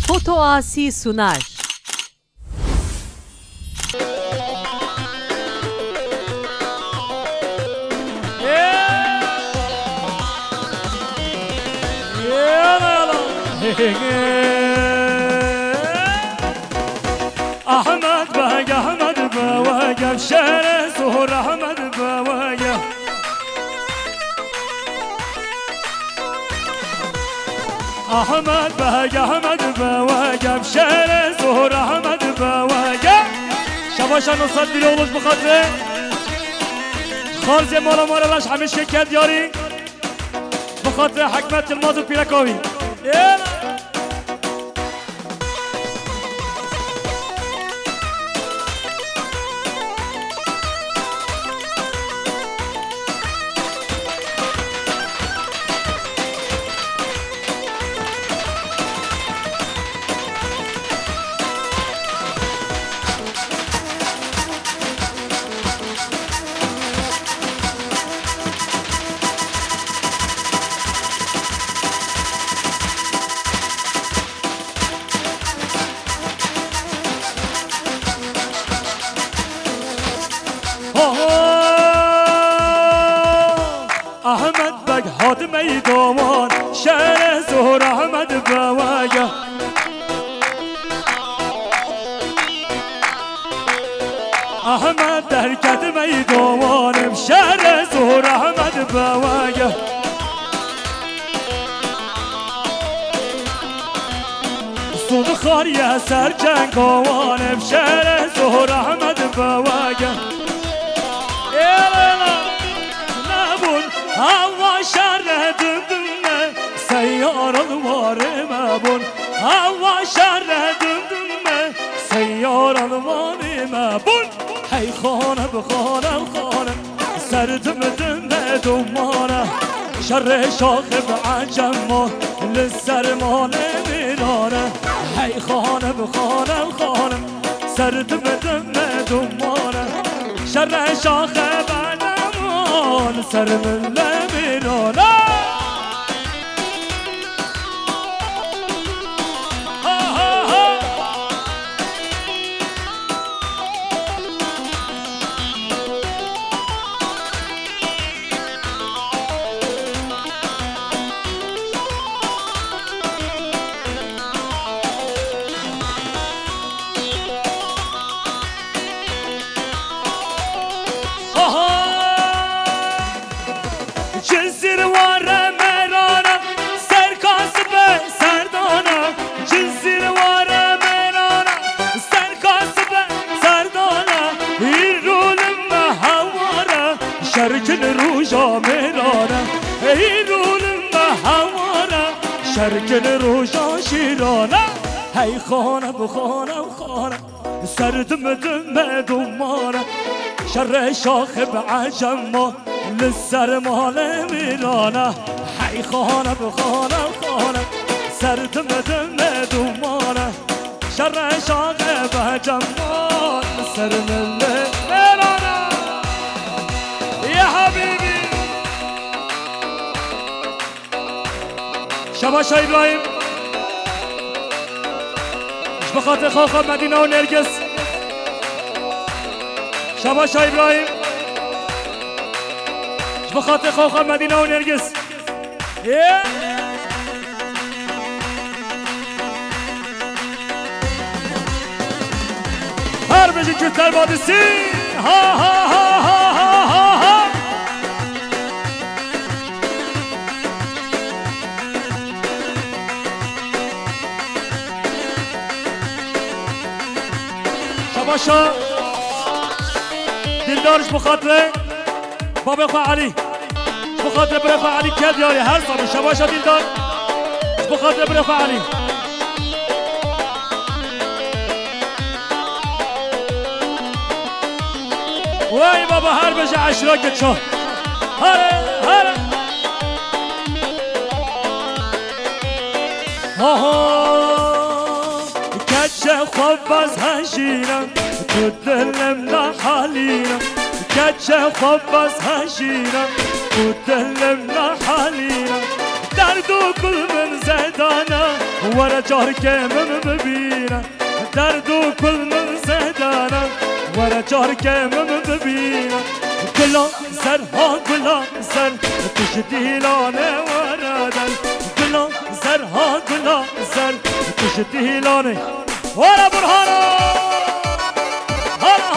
Foto Asi sunar. Ahmet Bey, Ahmet Bey, gevşere zuhur Ahmet Bey. Ahmet Bey, Ahmet Bey, gevşere zuhur Ahmet Bey. Şabaşa nusrat dili oluş bu kadri. Kharze mola moralaş hamiş şeker diyari. Bu kadri Hikmet Yılmaz Pirakavi. Ahmet Bey hadme-i daman şehre zuhur Ahmet Bey. Ahmet der kedme-i damanım şehre zuhur Ahmet Bey. Sudu khariye sercen kavanım şehre zuhur Ahmet Bey. Hava şerre döndümme seyyaralı varime bun. Hava şerre döndümme seyyaralı varime bun. Hey hanım hanım hanım serdim dönme dumana. Şerre şahib acemma lisserman emirane. Hey hanım hanım hanım serdim dönme dumana. Şerre şahib سرم لمنونا Cinsir var merana serkası be serdana. Cinsir var merana serkası be serdana. İrulüm me havara şerkin ruja merana. İrulüm me havara şerkin ruja şirana. Hey khana bu khana khana serdim dümme dumana. Şerre şahib acemma للسرمان میرانا. حی خانم خانم خانم سردم دم دومانه. شر شاق به جمال سرم میرانا. یا حبیبی شباش ابراهیم بخاطر خاخ مدینه و نرگس. شباش ابراهیم بخاطر خوخه مدینه و نرگس. هر بجی کتر بادسی ها ها ها ها ها ها. شباشا دلدارش بخاطره بابا فعلی بخاطر برای فعلی کد یاری هر سامی شباشا دیلدار بخاطر برای فعلی. وای بابا هر بجه عشراک چه هره هره آها کچه خواب از هشیرم تو دلم نحالیم. کچه خواب از هشیرم تو دلم نحالیم. درد و کل من زدانه ورا جهرك من ببينا دردو كل من زهدانا ورا جهرك من ببينا كلا زر ها كلا زر تشدي لانه ورادا كلا زر ها كلا زر تشدي لانه ورا برهانا هلا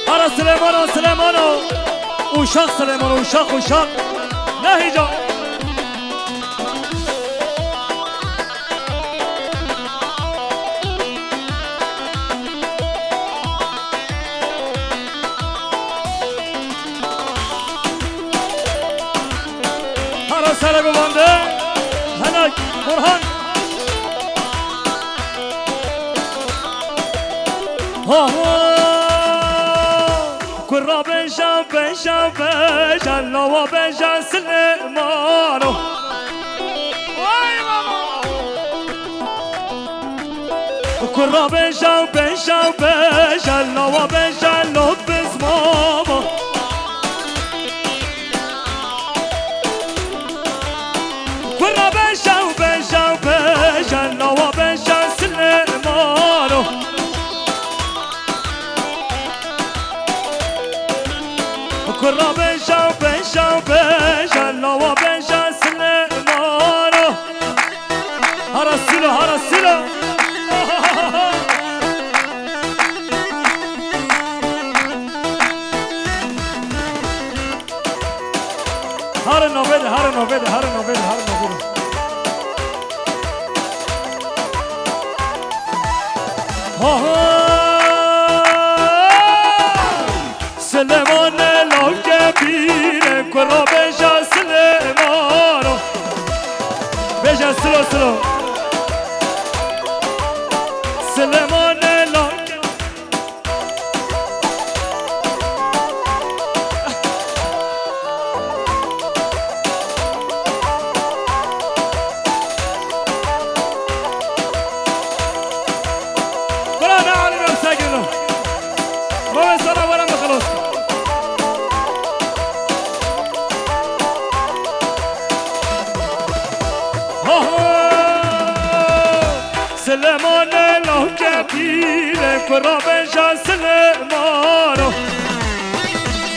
هلا سليمانو سليمانو وشاق سليمانو وشاق وشاق لا هجا هلا سلام بانده هناك برهان ها كرة بنشان بنشان بنشان لو بنشان سليمانو واي ماما كرة بنشان بنشان بنشان لو بنشان لبس ماما كرة بنشان بنشان بنشان لو بنشان سليمانو كرة بنشان بنشان بنشان لو بنشان سليمانو هرسلو هرسلو هرنو بده هرنو بده هرنو بده هرنو بده سليمان لو كبير كرة بنشان سليمانو بنشان سلو سلو سليمان لو قرآن عالم مساجنه ما بيصير ولا ما خلص سليمان لو كبير كرة بنشان سليمانو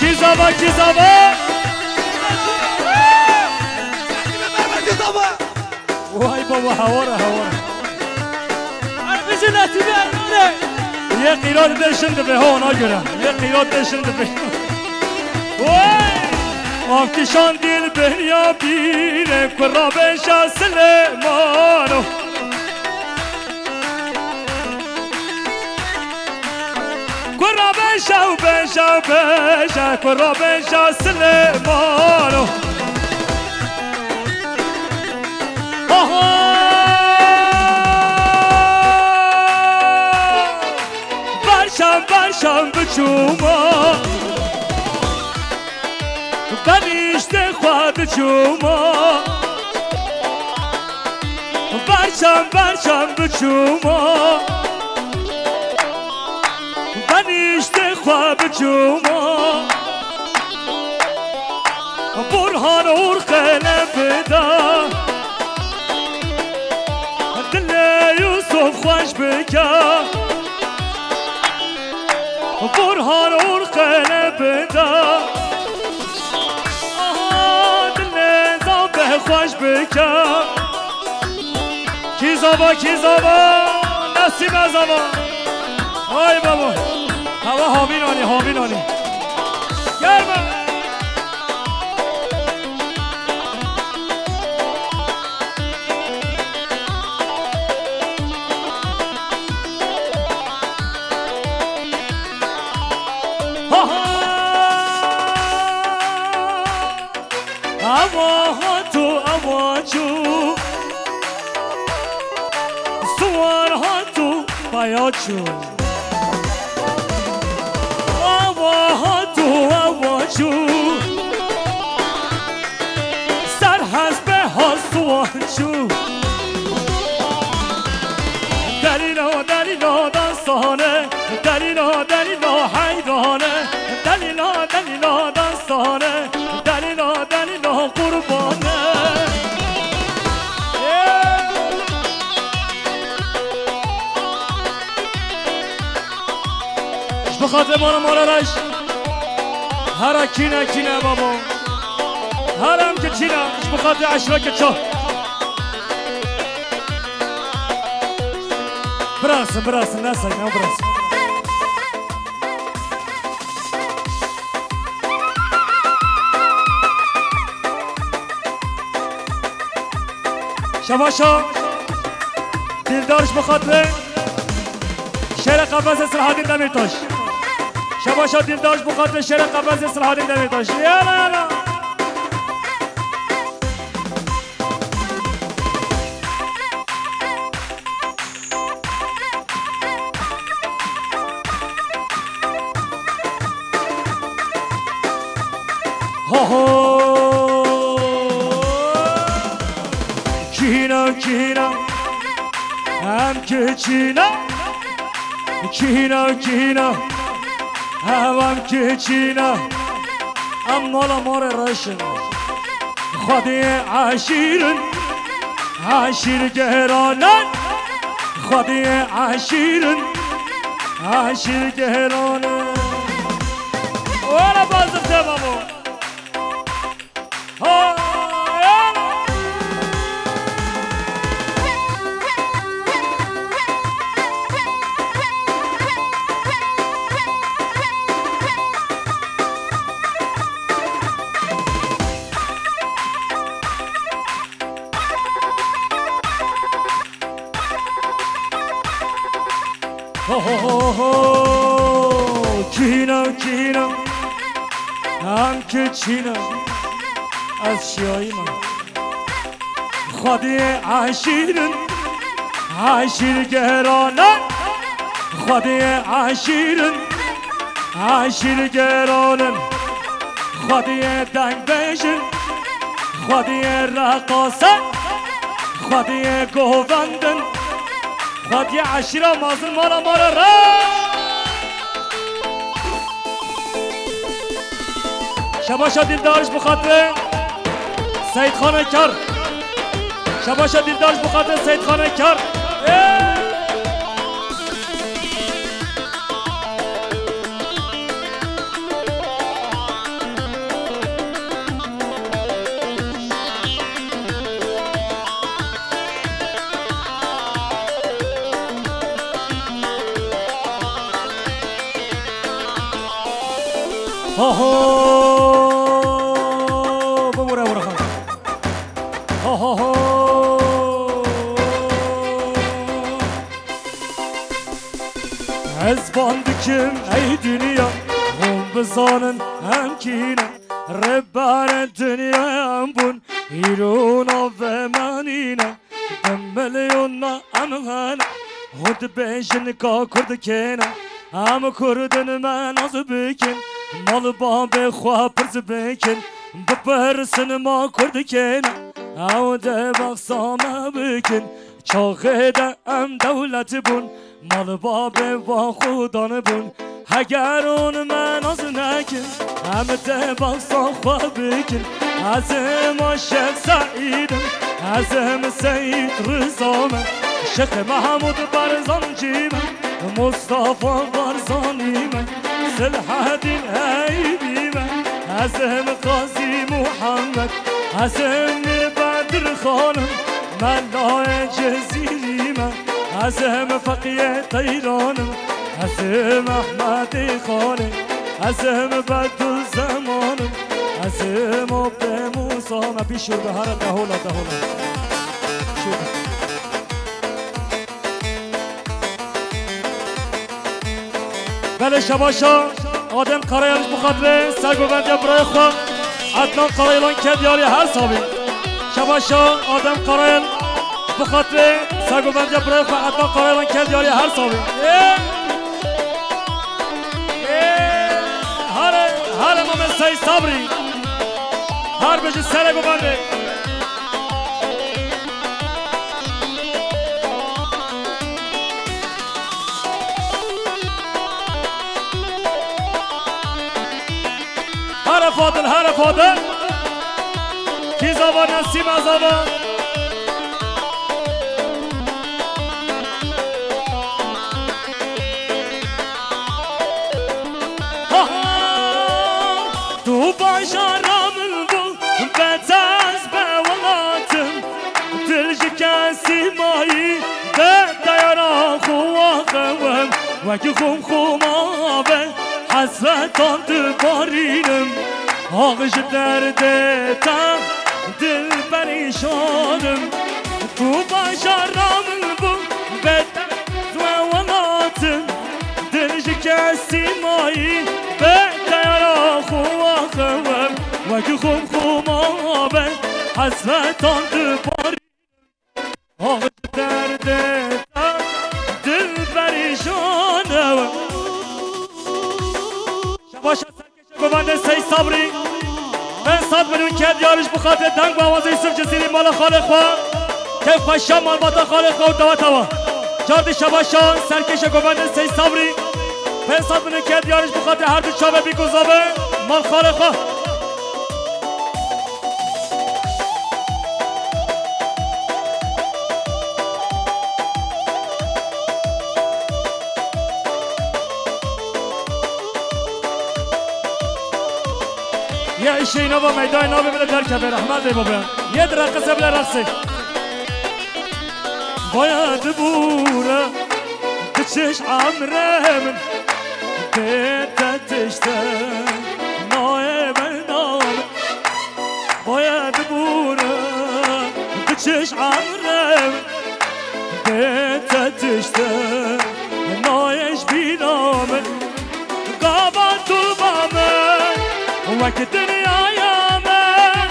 كيزابا كيزابا واي بابا هورا هورا عرفت لا تبيع يا قيرات دشند به هون اجرا يا قيرات دشند به واي آفکشان دل بهیا بیره کرا بنشان سليمانو کرا بنشان بنشان بنشان کرا بنشان سليمانو برشان برشان بچوما بنیشته خواد چوما برشان برشان بچوما بنیشته خواد چوما برهان اور قلب دا دل یوسف خوش بکا برهان اور قلب دا خوش بکن کیزابا کیزابا نسیم ازابا آی بابا هوا هاوینانی هاوینانی گرمه اوا تو اوا چو سوار ها تو بایا چو اوا تو اوا چو سر هست به ها سوار چو دلیلا داستانه دلیلا حیرانه دلیلا داستانه دلیلا قربانه بخاطر مالا رش هر کینه بابا هرم که چینه بخاطر عشرک چه براسın nasıl ne burası شباشا دلدارش بخاطر شهر قفز سلحالدین دمیرتاش شباشا دلدارش بخاطر شهر قفز سلحالدین دمیرتاش یالا کینا هم که کینا هم که چینا ام مالا مار رشن خودی عشیر گهرانن خودی عشیر گهرانن ولا بازم بابا کینا هم که چینا از شیایی من خودی عشیر گهرانن خودی عشیر گهرانن خودی دنگ بیشن خودی رقاصن خودی گووندن خودی عشیره مازن مالا را شباشا دلدارش بخاطر سید خانه کر شباشا دلدارش بخاطر سید خانه کر از باندکم ای دنیا هم بزانن هم کینه ربان دنیا هم بون ایرونا و منینه دم ملیونا امغانه هد بیشن که کرد کنه هم کردن من از بکن مال باب خواه پرز بکن بپرسن ما کرد کنه او ده بخصامه بکن چاقه ده ام دولت بون مال باب و خودانه بون اگر اون من از نکن همه ده بخصا خواه بکن از ما شیخ سعیدم از هم سید رزامه شیخ محمود برزان جیمه مصطفى برزانیمه سلحدین عیبیمه از هم قاضی محمد از هم بدر خانم ملای جزیریمه از هم فقیه تیرانم از هم احمد خانم از هم بدر زمانم از هم آب موسام بیشور به هر دهولا بله شباشا آدم قرایانش بخاطره سرگوبندی برای خواه عدنان قرایلان که دیاری هر صابی شباشا آدم قرایل بخاطر سگو بنده برای خود عدنان قرایلان که دیاری هر صابی هر امام سید صبری هر بجی سرگو بنده هر فاضل کی زبان نسیم زبان تو باشارم بول بتاز به ولاتم دلج کسی مایی ده دیارا خواهم وکی خم خمابه حسرتان دبارینم آغش درده تا دل پریشانم تو باشارم بول بتاز و ولاتم دلج کسی مایی به دیارا خواهم وکی خم خمابه حسرتان دبارینم آغش درده تا دل پریشانم شباشا سرکشه ببنده سید صبری من صد میلیون که دیارش بخاطر دنگ با آواز یوسف جزیری مال خالق خواه که خوشم مال باتا خالق خواه دوات هوا جاردی شباشا سرکشه ببنده سید صبری من صد میلیون که دیارش بخاطر هر دو چابه بیگذابه مال خالق خواه یه ایشه اینا با میدان نابی بله در کبه رحمت ای بابا یه درقصه بله رقصه باید بوره بچش عمره من بیتتشته نای بنام باید بوره بچش عمره من بیتتشته نایش بینام قابا طلبامه وقت دنیا من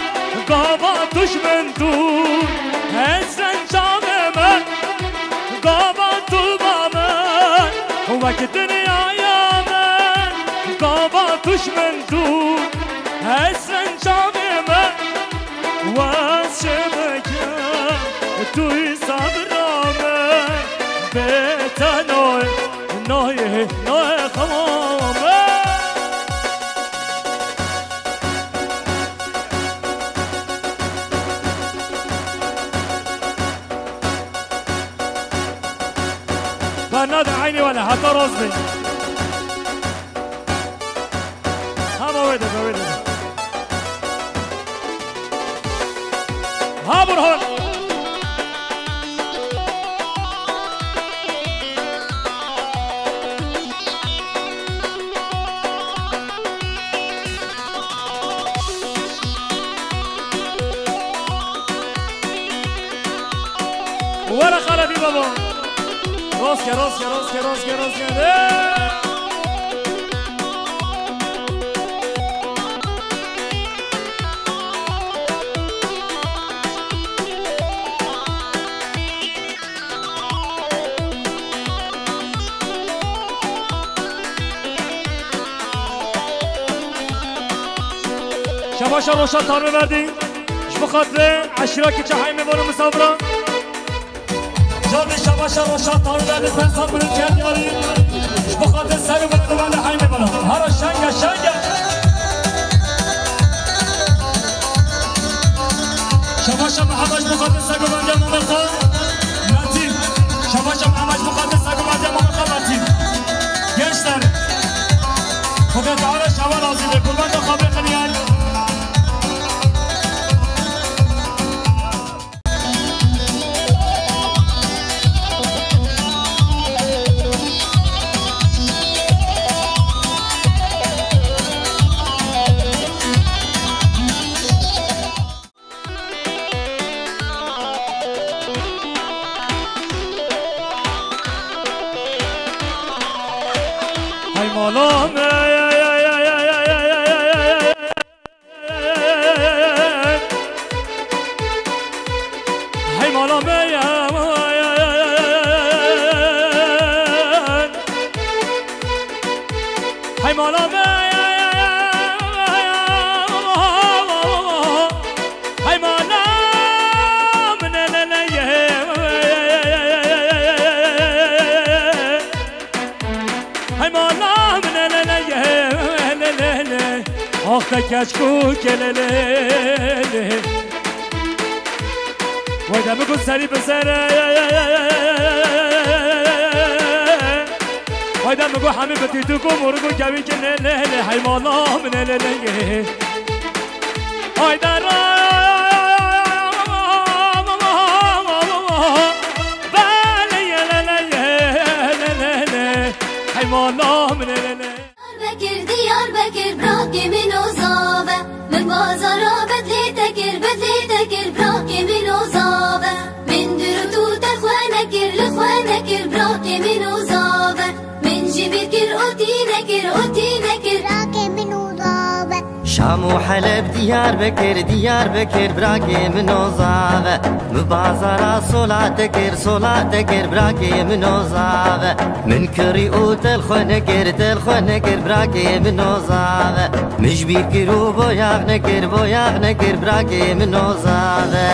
قابا دشمن دور حسن جام من قابا طلبا من وقت دنیا من قابا دشمن دور حسن جام من واز شبکه توی صبرامه بیتا نای خمامه نادر عيني ولا حتى راسبي ها مويدة ها برهان ورا خلبي بابا روسكا شباشا روشن تار می‌بردیم بخاطر عشیرا که چه می‌بونه مسافران جان شباشا روشن تار می‌بردیم پنسان بلند کردیم بخاطر سر بلند حی می‌بونه هر شنگ شباشا محمد بخاطر سر بلند مملخا نتیم شباشا محمد بخاطر سر بلند مملخا نتیم gençler خدا تعالی شما راضی به قربان خواب خلیان كشكو كلالي وإذا بقول سري بسري وإذا بقول حبيبتي تكون ورقو كبي كنالي حيمانا من الليل وإذا حيمانا من الليل Diyarbakır bırak yemin uzabe Min bazara bedli tekir bırak yemin uzabe Min dürütü telxwenekir lixwenekir bırak yemin uzabe Min jibirkir otinekir bırak yemin uzabe Şam و حلب Diyarbakır bırak yemin uzabe Mübazara solatekir bırak yemin uzabe من كري او telxwenekir bırak yemin uzabe Mecbir kiru boyağnekir bırak yemin uzabe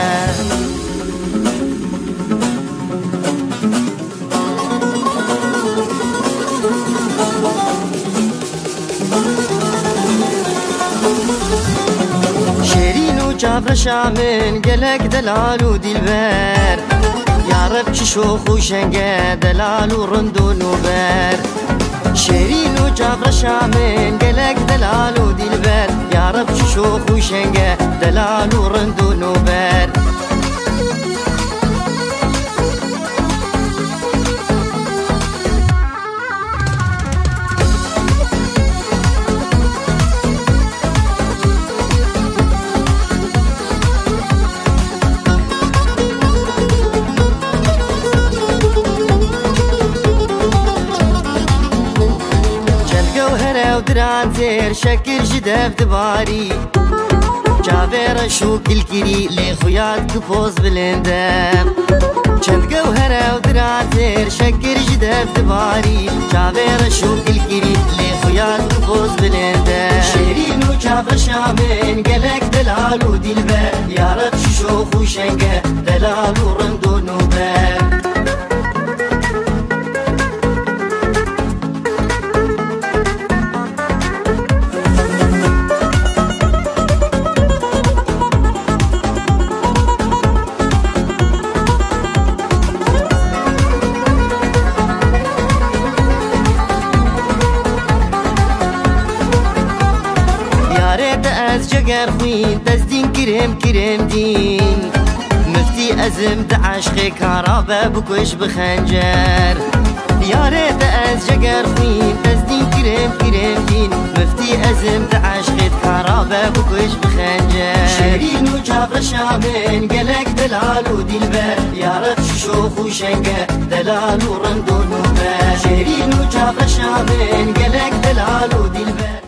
جافر شامن قلق دلال ودلبر يا رب شوخ وشنقه دلال ورندو نوبر شيرين وجافر شامن قلق دلال ودلبر يا رب شوخ وشنقه دلال ورندو نوبر درانتر شكر جدف دباري جابر شو كل كري لي خويات كفوز بلندم چند جوهره ودرانتر شكر جدف دباري جابر شو كل كري لي خويات كفوز بلندم شيرين وجافر شامن قلق دلال ودلبر يا رب شوخ وشنقه دلال ورندو نوبر جگر خوین تزدین کرم دین مفتی ازم دعشق کارابه بکش بخنجر یاره از جگر خوین تزدین کرم دین مفتی ازم دعشق کارابه بکش بخنجر شیرین و جابر شامن قلق دلال و دلبر یاره شوخ و شنگه دلال و رندو نوبر شیرین و جابر شامن قلق دلال و دلبر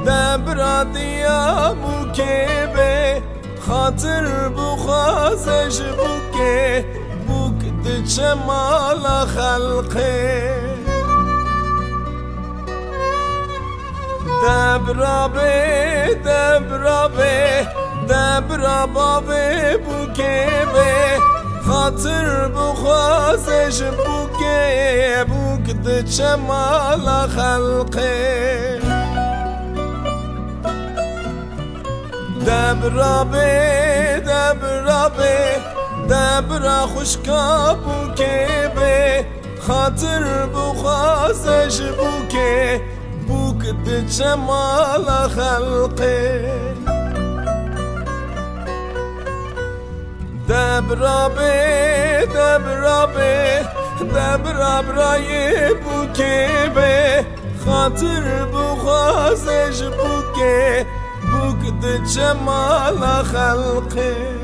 دبرا دیا موکه خاطر بخوازش بوکه بوک دچه مالا خلقه دبرا بابه بوکه خاطر بخوازش بوکه بوک دچه مالا خلقه دبرا خوشکا بوکه خاطر بخوازش بوکه بوک دچه مالا خلقه دبرا دبر برای بوکه خاطر بخوازش بوکه بوکد جمال خلقه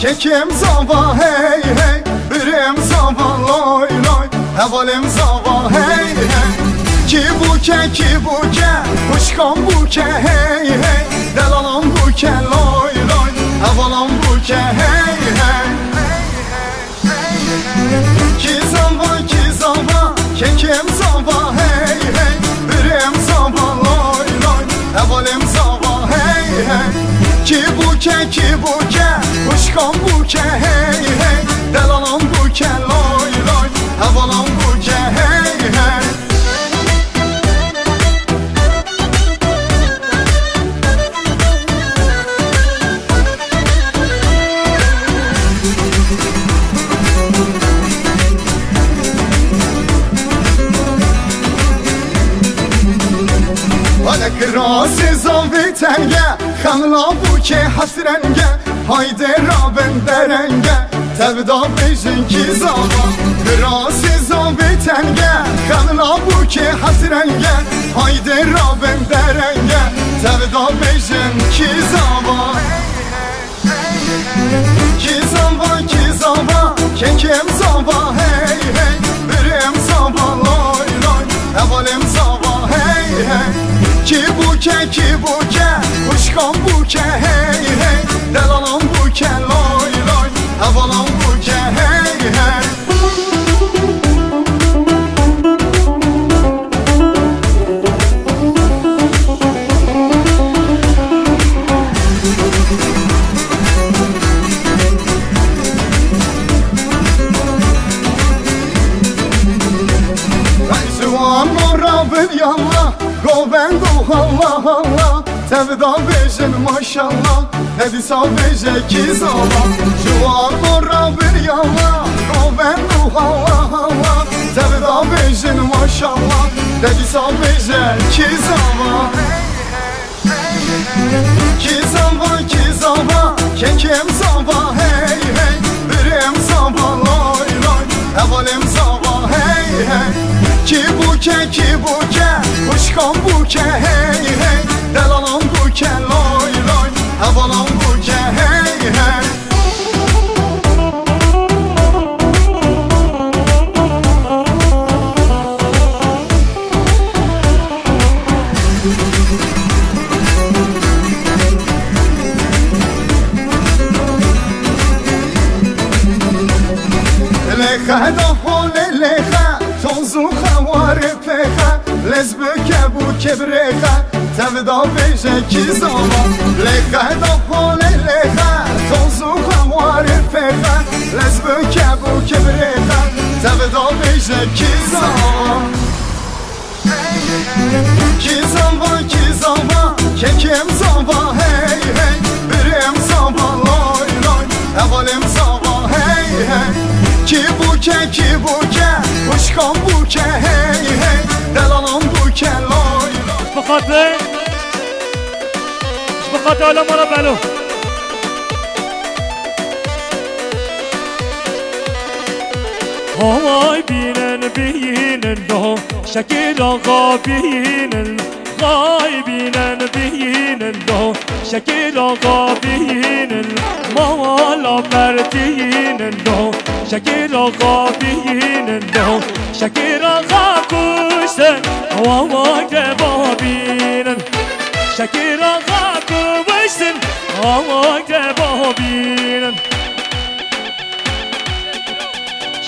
Kekim zava hey hey, birim zava loy loy, havalim zava hey hey. Ki buke, kuşkan buke hey hey, delalam buke loy loy, havalam buke hey hey. Ki zava, kekim zava hey hey, birim zava loy loy, havalim zava hey hey. Ki buke, kuşkan buke hey hey, delalam buke loy loy, havalam buke hey hey. Krasi zavi tenge, xanla buke hasrenge, hayde raben derenge, tevda bejin ki zava. Krasi zavi tenge, xanla buke hasrenge, hayde raben derenge, tevda bejin ki zava. Ki zava, kekim zava hey hey, birim zava loy loy, havalim zava hey hey. Ki buke, kuşkan buke hey hey, delalam buke loy loy, havalam buke hey hey. ruh Allah Allah Tevda bejin maşallah Hedisa beje ki zala Juan orra bir yalla Roven ruh Allah Allah Tevda bejin maşallah Hedisa beje ki zala Ki zava Kekem zava hey hey Birim zava loy loy Evalim zava hey hey Ki buke Kuşkan buke hey hey Delalan buke loy loy Evalan buke hey hey Lecha da hole lecha Tonzu khaware pecha Lezbeke buke brecha Tevda beje ki zava Lecha da hole lecha Tonzu khaware pecha Lezbeke buke brecha Tevda beje ki zava Ki zava Kekem zava hey hey Birim zava loy loy Evalim zava hey hey Ki buke Kuşkan buke hey hey Delalan buke loy loy بخاطر على مرة بلو هاي بينن له شكل آقا بينن هاي بينن له شكل آقا بينن موالا بردينن له شكل آقا بينن له شكل آقا كوشن وما جبابينن شكل آقا كوشن وما جبابينن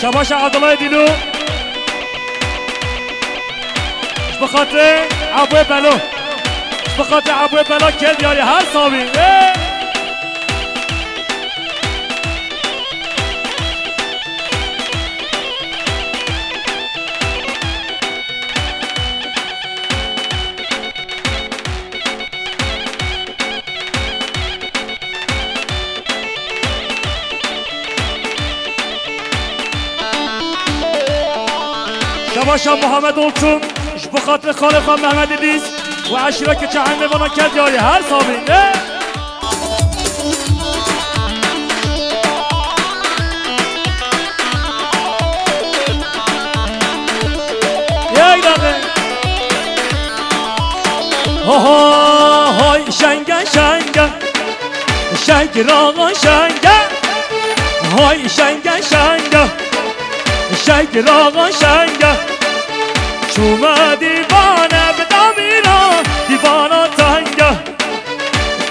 شباش عضلای دیلو بخاطر عبوی بلو بخاطر عبوی بلا کل یاری هر صابی شباشا محمد اولتون بخاطر خالق محمد ادریس و عشیره که چهنده بنا کرد یاری هر صابی یک دقیقه های شنگه شنگه شنگ راغا شنگه های شنگه شنگه شنگ راغا شنگه چومه دیوانه بدامیرا دیوانا تنگه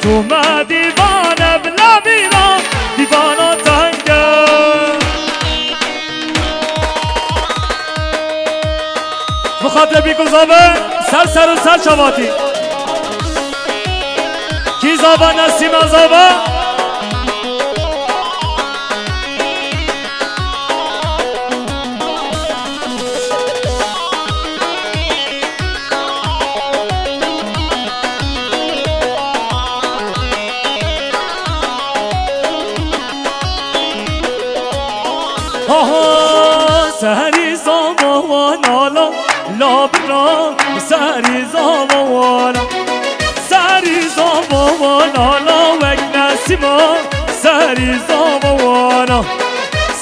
چومه دیوانه بدامیرا دیوانا تنگه بخاطر بیکن زابه سر و سر شواتی کی زابه نسیم زابه سهری زاموانا لابنا سهری زاموانا سهری زاموانا وک نسیما سهری زاموانا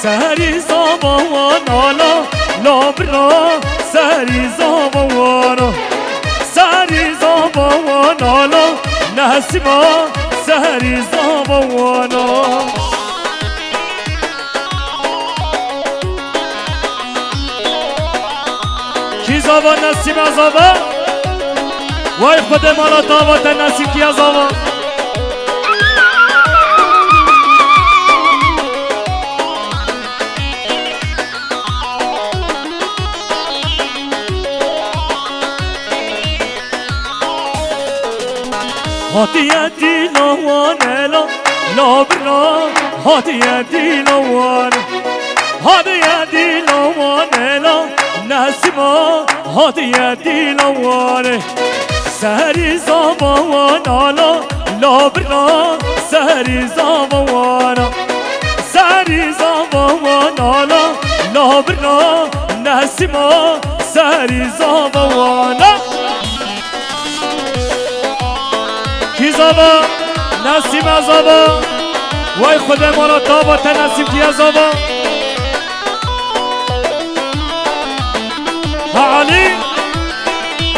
سهری زاموانا لابنا سهری زاموانا سهری زاموانا نسیما سهری زاموانا زاوا نسیم زاوا وای خود مالا دعوت نسیم کیا زاوا هاتیه دیلوانه لابنا هاتیه دیلوانه هاتیه دیلوانه نسیما هاتیه دیلوانه سهری زبانا لابرنا سهری زبانا سهری زبانا لابرنا نسیما سهری زبانا کی زبا نسیم زبا وای خود مانا تابا تنسیم کی زبا ها علی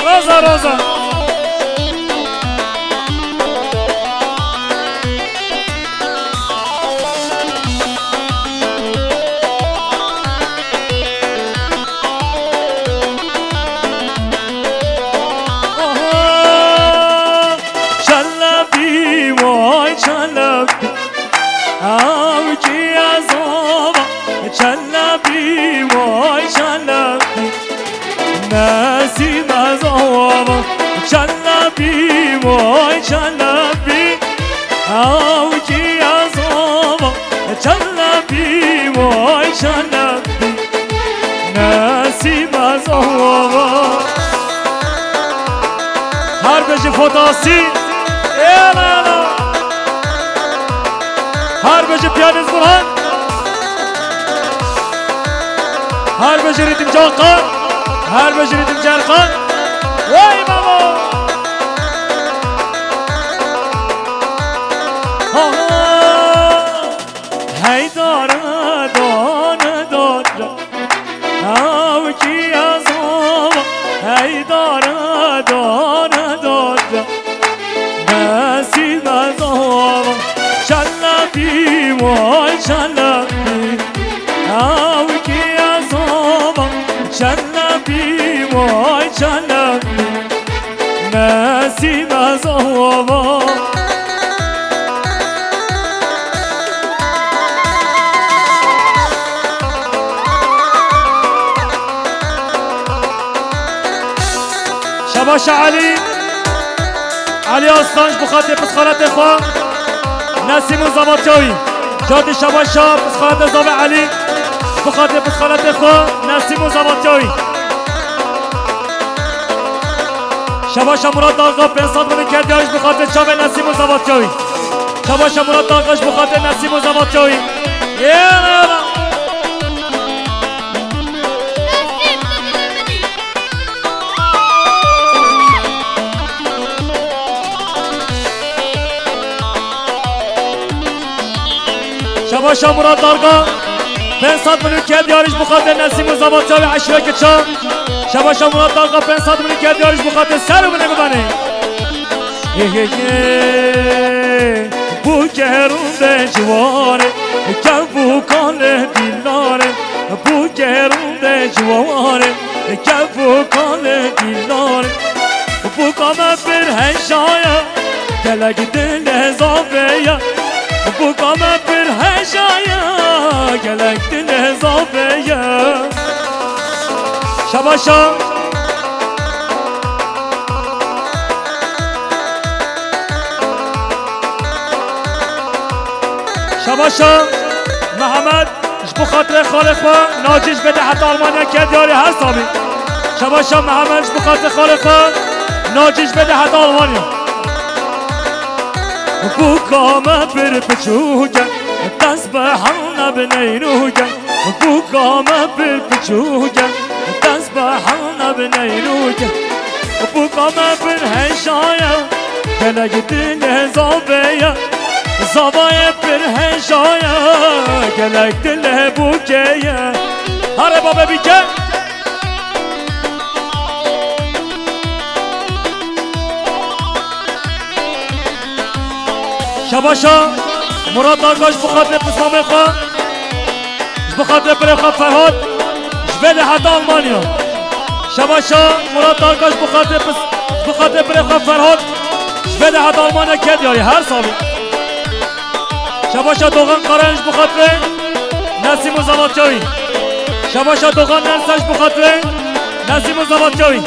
رازا رازا وای چلبی آوکی ازاما چلبی وای چلبی نسیم ازاما هر بجی فوتاسی ایلا هر بجی پیانیز برهان هر بجی ریتم جاقان هر بجی ریتم جرقان وای بابا هی داره دانه داره او کی از آما هی داره دانه داره نسیم از آما چلبی وای چلبی او کی از آما چلبی وای چلبی نسیم از آما شباش علی آستانش بخاطر پسخالت خواه نسیم و زماتیوی جاد شباشا پسخالت زاوی علی بخاطر پسخالت خواه نسیم و زماتیوی شباشا مراد آقا پنسات منی کردیاش بخاطر چاوی نسیم و زماتیوی شباشا مراد آقاش بخاطر نسیم و زماتیوی یالا شباشا مراد دارگا پنسات منو کرد یارش بخاطر نسیم و زباطیاوی عشوه که چا شباشا مراد دارگا پنسات منو کرد یارش بخاطر سر منه ببنه بو گرونده جواره کبو کاله دیلاره بو گرونده جواره کبو کاله دیلاره بو کامه بر هشایا گلگ دل زابیا بو کامه بر هشایا گلگ دل زابیا شباشا شباشا محمد بو خاطر خالق با ناجیش بده حتی آلمانیا کرد یاری هر سامی شباشا محمد بو خاطر خالق با ناجیش بده حتی آلمانیا بو کامه بر پچوگه دست به هم نبنینوگه بو کامه بر پچوگه دست به هم نبنینوگه بو کامه بر هشایا گلگ دل زابیا زبای پر هشایا گلک دل بوکیه هره بابا بیکه شباشا مراد دارگاش بخاطر پسامه خواه بخاطر پر خواه فرهاد جبه حتی آلمانیا شباشا مراد دارگاش بخاطر پر خواه فرهاد جبه حتی آلمانیا کرد یاری هر سالی شباشا دوغان قرنش بخاطر نسیم و زماتیاوی شباشا دوغان نرسش بخاطر نسیم و زماتیاوی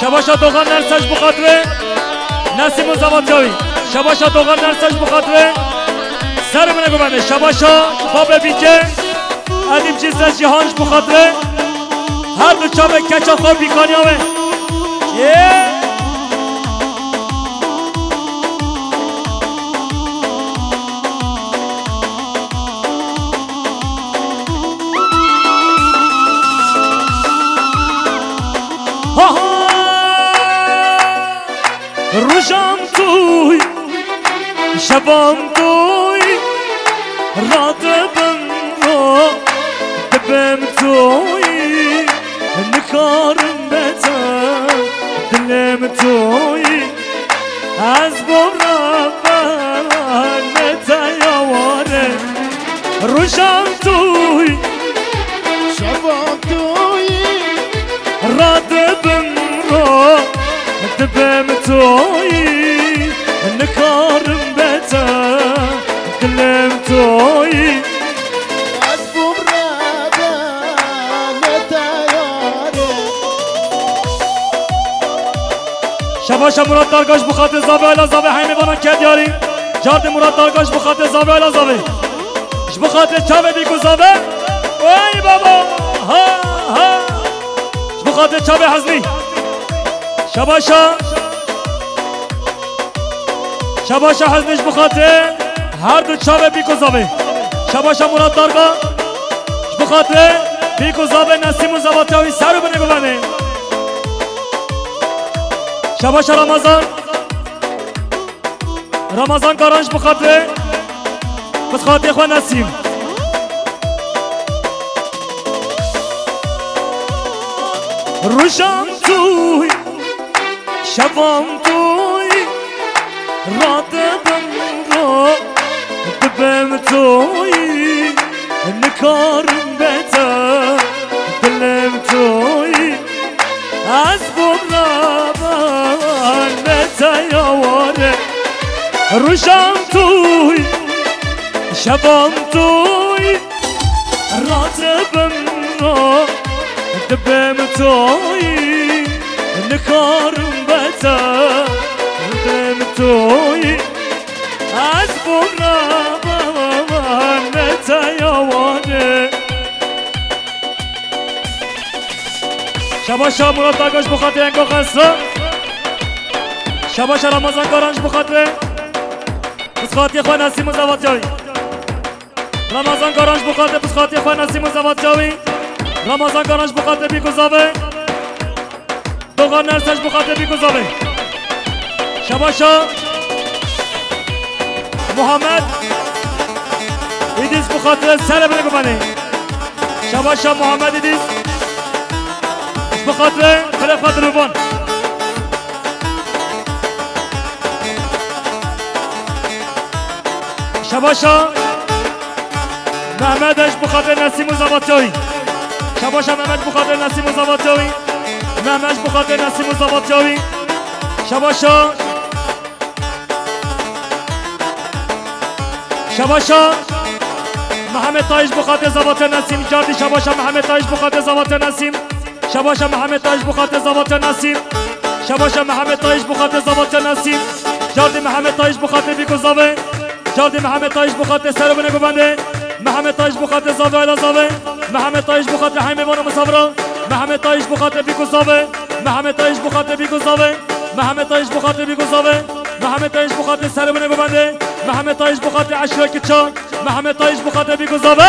شباشا دوغان نرسش بخاطر نسیم و زماتیاوی شباشا دوغان نرسش بخاطر سر منه گمنه شباشا باب بیکه ادیم چیز جهانش بخاطر هر دو چابه کچا خواب بیکانیامه روشم توی شبام توی رادبم رو دبم توی نکارم بتم دلم توی از بمرم نتیاواره روشم توی شبام توی رادبم رو دبم توی نکارم بتم دلم توی از بمرده نتیاره شباش مراد دارگاش بخاطر زاوه الا زاوه همه بانان کرد یاری جارد مراد دارگاش بخاطر زاوه الا زاوه اش بخاطر چاوه بیگو زاوه وای بابا ها ها اش بخاطر چاوه حزنی شباشا حزنیش بخاطر هر دو چاوه بیگو زاوه شباشا مراد دارگا اش بخاطر بیگو زاوه نسیم و زواتاوی سرو بنگو بنه شباش رمضان کارانش بخاطر بخاطر خواه نسیم روشم توی شبام توی رادبم رو دبم توی نکارم بتم دلم توی از بمرم نتیاواره روشم توی شبام توی راتبم رو دبم توی نکارم بتم دلم توی از بمرم نتیاواره شباشا مراد دارگاش بخاطر انگاه خسته شباشا رمضان کارانش بخاطر بسخاطی خواه نسیم و زواد جاوی رمضان کارانش بخاطر بسخاطی خواه نسیم و زواد جاوی رمضان کارانش بخاطر بیگذابه دوغان نرسش بخاطر بیگذابه شباشا محمد ایدیس بخاطر سر بنگو بنه شباشا محمد ایدیس بخاطر خلافت روبان شباشا محمدش بخاطر نسیم و زواتجاوی شباشا محمد بخاطر نسیم و زواتجاوی محمدش بخاطر نسیم و زواتجاوی شباشا محمد تایش بخاطر زوات نسیم جاردی شباشا محمد تایش بخاطر زوات نسیم شباشا محمد تایش بخاطر زوات نسیم شباشا محمد تایش بخاطر زوات نسیم جاردی محمد تایش بخاطر بیگذابه جاردی محمد تایش بخاطر سر بنگو بنده محمد تایش بخاطر زاوه الا زاوه محمد تایش بخاطر همه بانو مسافران محمد تایش بخاطر بیگذابه محمد تایش بخاطر بیگذابه محمد تایش بخاطر بیگذابه محمد تایش بخاطر سر بنگو بنده محمد تایش بخاطر عشره کچا محمد تایش بخاطر بیگذابه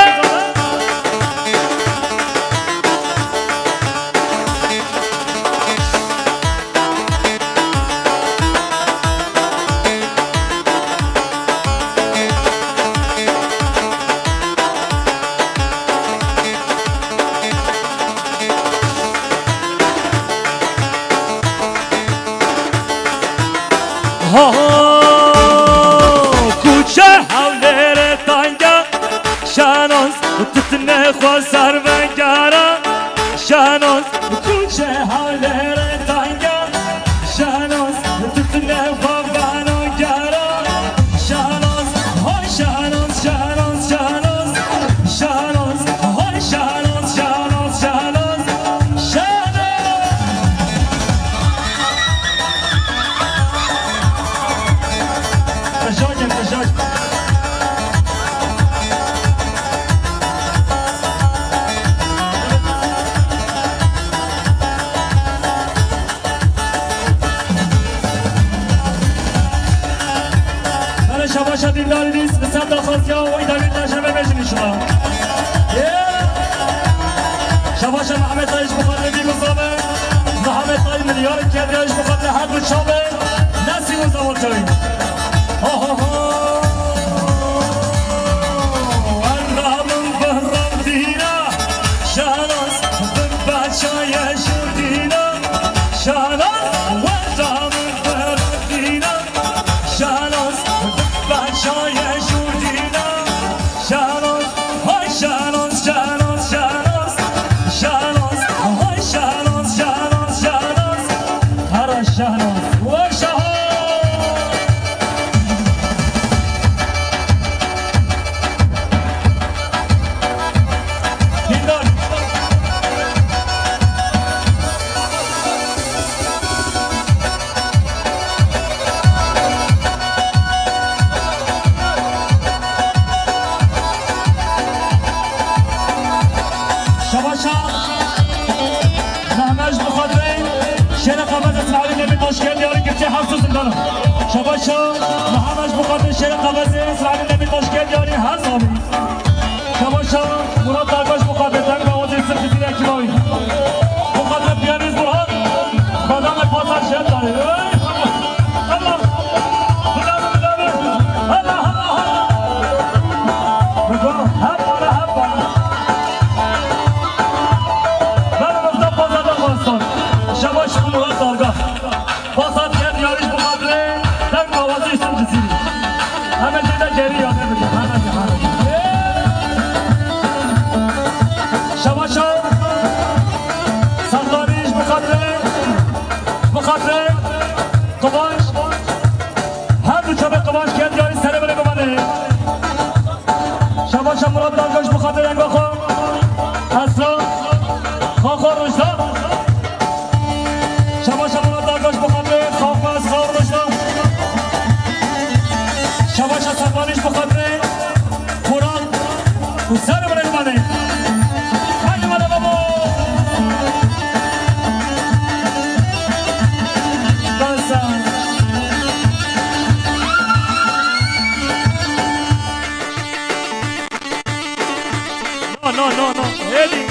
کوچه حوله تانگا شانوز تتنه خواه ونگارا شانوز کوچه حوله تانگا شانوز تتنه خواه ونگارا شانوز های شانوز شانوز شانوز شانوز های شانوز شانوز شانوز شباشا دینداری نیست به صد آخازی ها و ایداری تشربه بجنی شما شباشا محمد تایش بخاطر بیگذابه محمد تای ملیار کدریش بخاطر هر دو چابه نسیم و زباتشوي الرابن بهرم دينا شانس بالباشايا شردينا شانس والرابن بهرم دينا شانس بالباشايا شردينا شانس هاي شانس شانس شانس شانس هاي شانس شانس شانس هر شانس شباشا محمد بخاطر شعر قبض اسرائیل نبی مشکل یاری هست آبی شباشا مراد درگاش بخاطر تنگ آوازی صرف زیر اکیبایی بخاطر پیانیز برهان بادام پاسر شد داره الله بگو هب بله مفتاب پاسر دارستان شباش مراد درگاه پاسر کرد یاریش بخاطر همه دیده گری یاده بگه شباشا سرداریش بخاطر قباش هر دو چابه قباش کرد یاری سره بره بمانه شباشا مراد درگاش بخاطر انگا خون اسرا خاخور رشدا شباشا مراد درگاش بخاطر خاخور رشدا شباشا سربانیش بخاطر قرآن و سر برای منه خیلی منه بابا بسن نه هیدی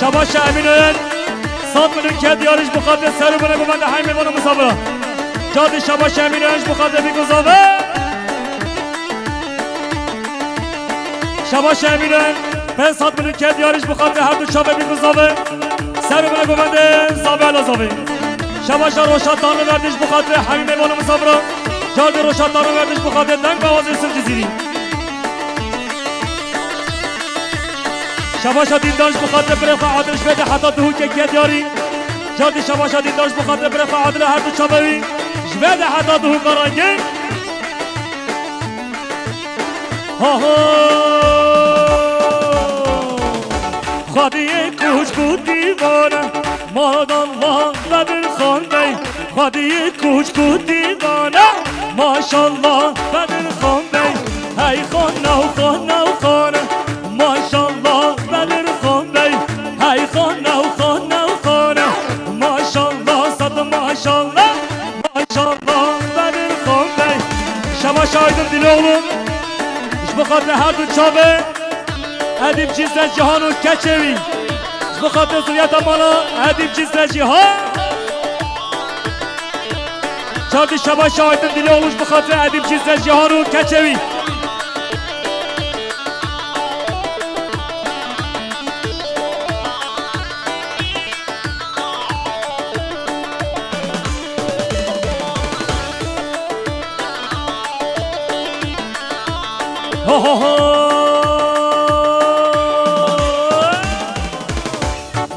شباش امینویل صد میلیون که دیارش بخاطر سر بره ببنده های میوان مسابقه جادی شباش امینویلش بخاطر بیگذابه شباش امینویل 500 میلیون که دیارش بخاطر هر دو چابه بیگذابه سر بره ببنده زابه الازابه شباش روشت دانو وردش بخاطر های میوان مسابقه جادی روشت دانو وردش بخاطر دنگ بوازی سر جزیری شباشا دیندارش بخاطر برفع عادلش بده حتی دهو که دیاری جادی شباشا دیندارش بخاطر برفع عادل هر دو چابوی جبده حتی دهو قرانگی خادیه کوچ بود دیوانه ماد الله بدر خانده خادیه کوچ بود دیوانه ماشالله بدر خانده ای خانه و خانه و خانه ماشالله بدر خانده ای خانه و خانه و خانه ماشالله صد ماشالله ماشالله بدر خانده شباش آیدر دیل oğlum بخاطر هر دو چابه ادیب چیز جهان و کچوی بخاطر سوریت مالا ادیب چیز جهان چاردی شباش آیدر دیل oğlum بخاطر ادیب چیز جهان و کچوی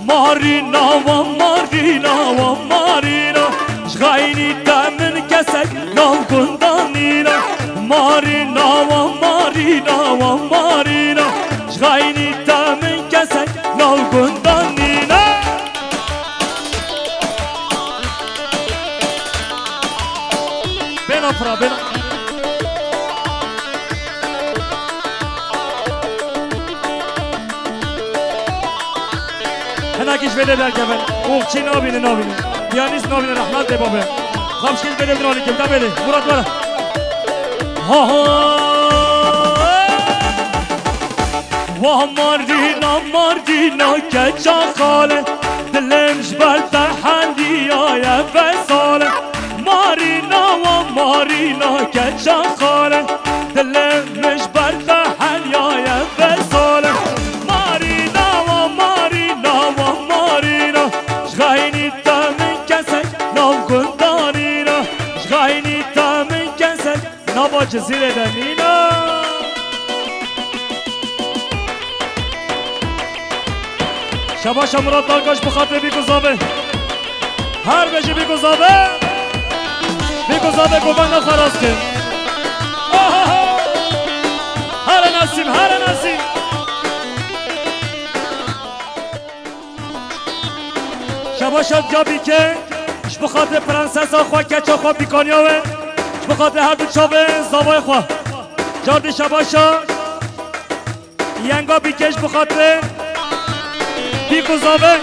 مارينا ومارينا ومارينا شغايني دامن كسك نام كندانينا مارينا ومارينا ومارينا شغايني دامن كسك نام كندانينا فرا بنا هناكيش بده بالكبل وقتي نابين ديانيس نابين رحمت دي بابا خمسكيش بده بدرالي كم بده مراد ورا ها ماردينا كجا خاله دلم جبل تحندي يا فصاله مارينا كجا خاله دلم جبل تحندي يا فصاله مارينا شغايني تامن كسك نام كندانينا شغايني تامن كسك نابا جزيرة دنينا شباش مراد دارگاش بخاطر بیگذابه هر بجی بیگذابه گوبنده خراز کن هر نسیم شباشات جابی که اش بخاطر پرنسس خواه کچا خواه بیکانیاوه اش بخاطر هر دو چاوه زابای خواه جاردی شباشا ینگا بیکش بخاطر بیگذابه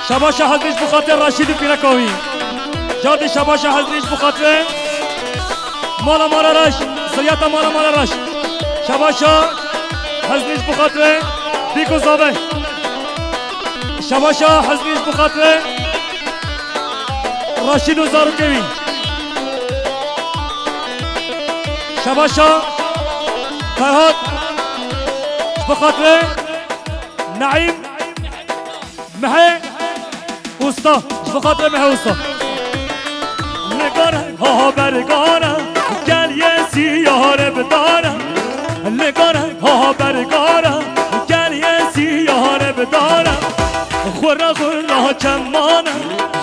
شباشا حضریش بخاطر رشید پیرکاوی جاردی شباشا حضریش بخاطر مالا رش سریعتا مالا رش شباشا حضریش بخاطر بیگذابه شباشا حضریش بخاطر رشید و زاروکوی شباشا فرهاد بخاطر نعيم محي وسطا بخاطر محي وسطا لقانا ها برقانا قال يا سيارة بدانا لقانا ها برقانا قال يا سيارة بدانا خورا كمانا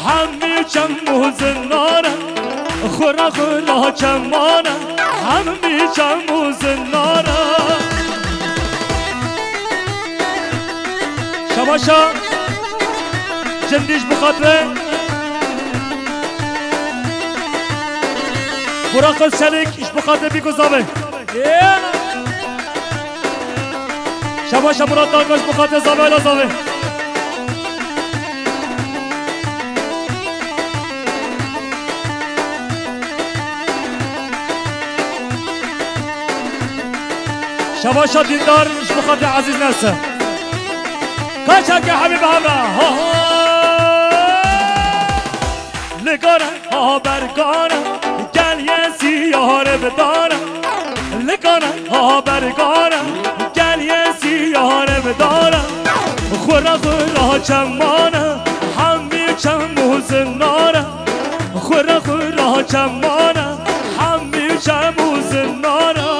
حمي كمو زنانا خورا كمانا حمي كمو زنانا شباشا جنديش بخاطره براق السلك ايش بخاطره بيگذابه شباشا مراد دارگاش بخاطره زابه ولا زابه شباشا دیندار ايش بخاطره عزيز نرسه كاشك يا حبيب هبا لقانا ها برقانا قال يا سيارة بدانا لقانا ها برقانا قال يا سيارة بدانا خورا كمانا حمي كمو زنانا خورا كمانا حمي كمو زنانا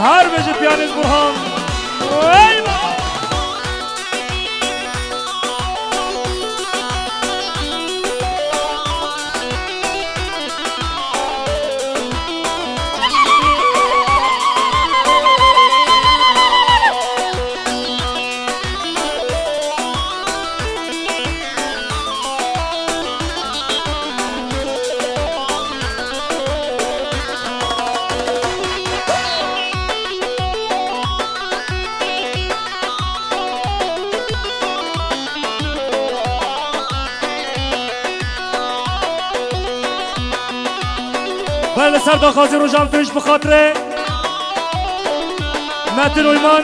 هر بجي بيانيز برهان بله سرداخازی رو جمع تویش بخاطره متن ایمان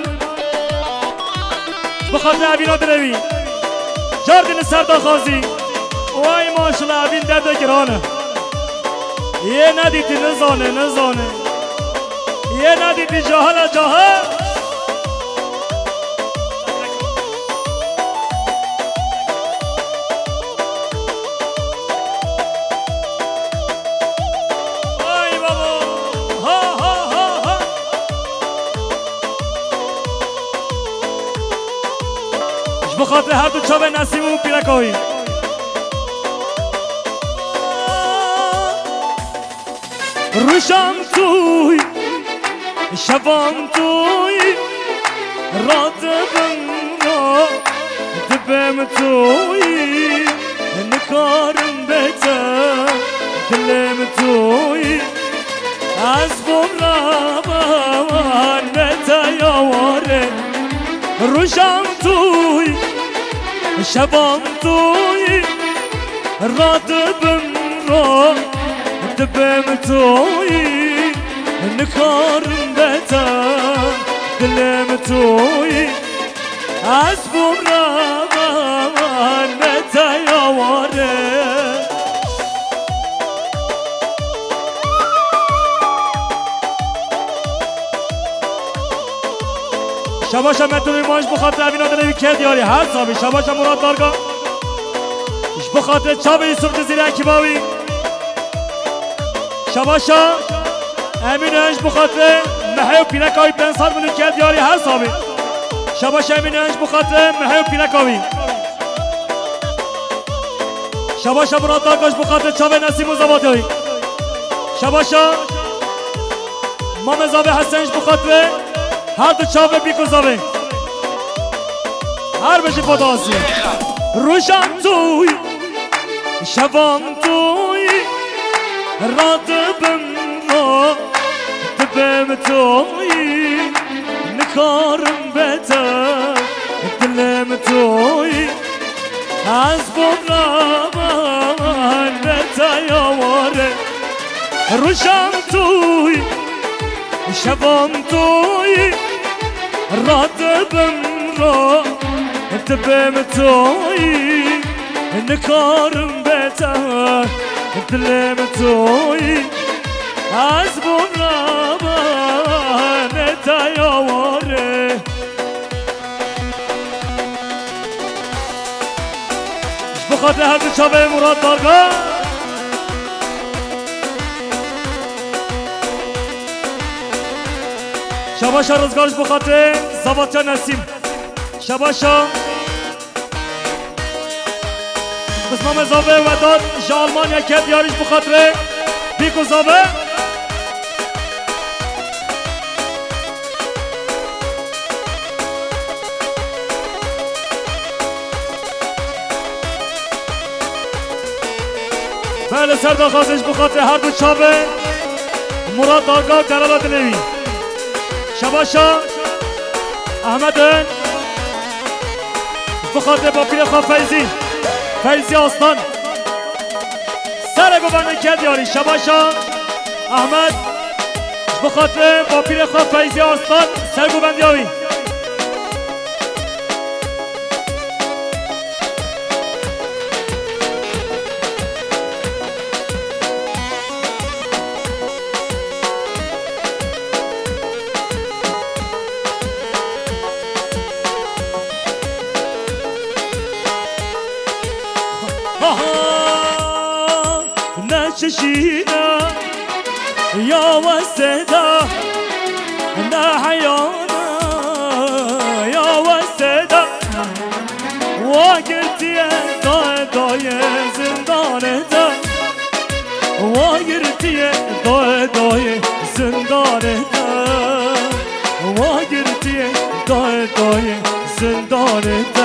بخاطر عبینا دروی جاردین سرداخازی وای ماشالله عبین دده گرانه یه ندیدی نزانه یه ندیدی جاهل بخاطر هر دو چاوه نسیم و پیرکاوی روشم توی شبام توی رات بنا دلم تویی نکارم بته دلم تویی از برابان بته یاواره روشم تویی شبام تویی راتبم را دبم تویی نکارم بته دلم تویی از برابان بته یاواره شباشا متوی ماش بخاطر اوینا دلوی که دیاری هر صابی شباشا مراد دارگا اش بخاطر چاوی یوسف جزیره اکیباوی شباشا امین انش بخاطر محیو پینکاوی 5 سال بلو که دیاری هر صابی شباشا امین انش بخاطر محیو پینکاوی شباشا مراد دارگاش بخاطر چاوی نسیم و زبادوی شباشا مام زاوی حسنش بخاطر هر دو چاوه بیکو زاوه هر بشی پدازی روشم توی شبام توی راتبم را دبم توی نکارم بته دلم توی از برابان بته یاواره روشم توی شبام توی راتبم را دبم توی نکارم بته دلم توی از برابان تیاواره بخاطر هر دو چاوه مراد دارگاه شباشا روزگارش بخاطر زواتیا نسیم شباشا بسمام زاوه و داد جالمان یکی دیاریش بخاطر بیکو زاوه بله سرداخوازش بخاطر هر دو چاوه مراد دارگاه درالات نوی شباشا احمدن بخاطر با پیر خواه فیزی آستان سر گوبرنه که دیاری شباشا احمد بخاطر با پیر خواه فیزی آستان سر گوبندی آوی نششينا يا وسدا نحيانا يا وسدا وقلت يا ضاي زندان دا وقلت يا ضاي زندان دا وقلت يا ضاي زندان دا